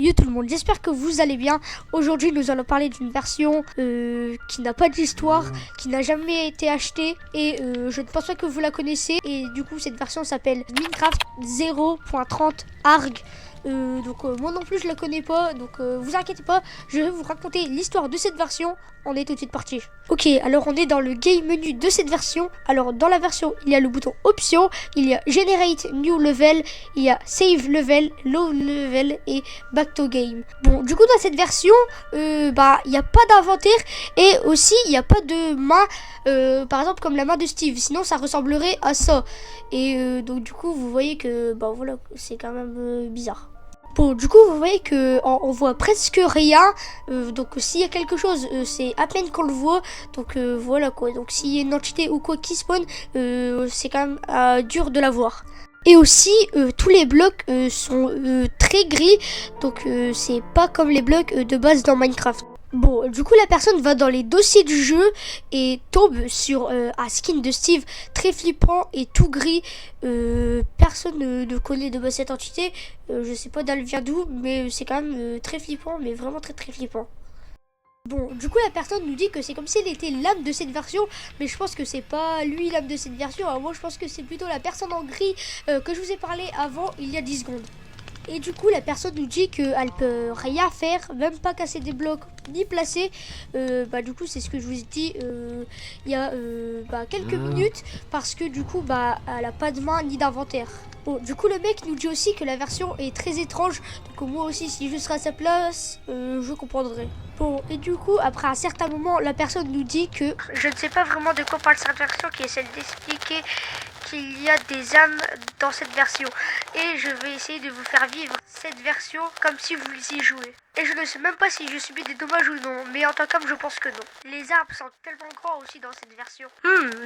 Yo tout le monde, j'espère que vous allez bien. Aujourd'hui nous allons parler d'une version qui n'a pas d'histoire, qui n'a jamais été achetée et je ne pense pas que vous la connaissez. Et du coup cette version s'appelle Minecraft 0.30 ARG. Moi non plus je la connais pas, donc vous inquiétez pas, je vais vous raconter l'histoire de cette version. On est tout de suite parti. Ok, alors on est dans le game menu de cette version. Alors dans la version il y a le bouton option, il y a generate new level, il y a save level, low level et back to game. Bon, du coup dans cette version il n'y a pas d'inventaire et aussi il n'y a pas de main par exemple comme la main de Steve, sinon ça ressemblerait à ça. Et donc du coup vous voyez que voilà, c'est quand même bizarre. Bon, du coup, vous voyez que on voit presque rien. Donc, s'il y a quelque chose, c'est à peine qu'on le voit. Donc, voilà quoi. Donc, s'il y a une entité ou quoi qui spawn, c'est quand même dur de la voir. Et aussi, tous les blocs sont très gris. Donc, c'est pas comme les blocs de base dans Minecraft. Bon, du coup, la personne va dans les dossiers du jeu et tombe sur un skin de Steve très flippant et tout gris. Personne ne connaît de base cette entité. Je sais pas d'elle vient d'où, mais c'est quand même très flippant, mais vraiment très très flippant. Bon, du coup, la personne nous dit que c'est comme si elle était l'âme de cette version, mais je pense que c'est pas lui l'âme de cette version. Alors moi, je pense que c'est plutôt la personne en gris que je vous ai parlé avant, il y a 10 secondes. Et du coup, la personne nous dit qu'elle peut rien faire, même pas casser des blocs, ni placer. Du coup, c'est ce que je vous ai dit il y a quelques minutes, parce que du coup, elle a pas de main ni d'inventaire. Bon, du coup, le mec nous dit aussi que la version est très étrange. Donc moi aussi, si je serais à sa place, je comprendrais. Bon, et du coup, après un certain moment, la personne nous dit que je ne sais pas vraiment de quoi parle cette version, qui est celle d'expliquer qu'il y a des âmes dans cette version. Et je vais essayer de vous faire vivre cette version comme si vous y jouez. Et je ne sais même pas si je subis des dommages ou non, mais en tant qu'homme, je pense que non. Les arbres sont tellement grands aussi dans cette version.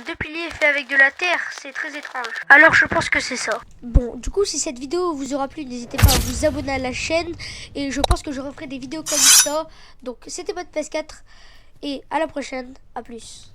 Deux piliers faits avec de la terre, c'est très étrange. Alors je pense que c'est ça. Bon, du coup, si cette vidéo vous aura plu, n'hésitez pas à vous abonner à la chaîne. Et je pense que je referai des vidéos comme ça. Donc, c'était votre PS4. Et à la prochaine, à plus.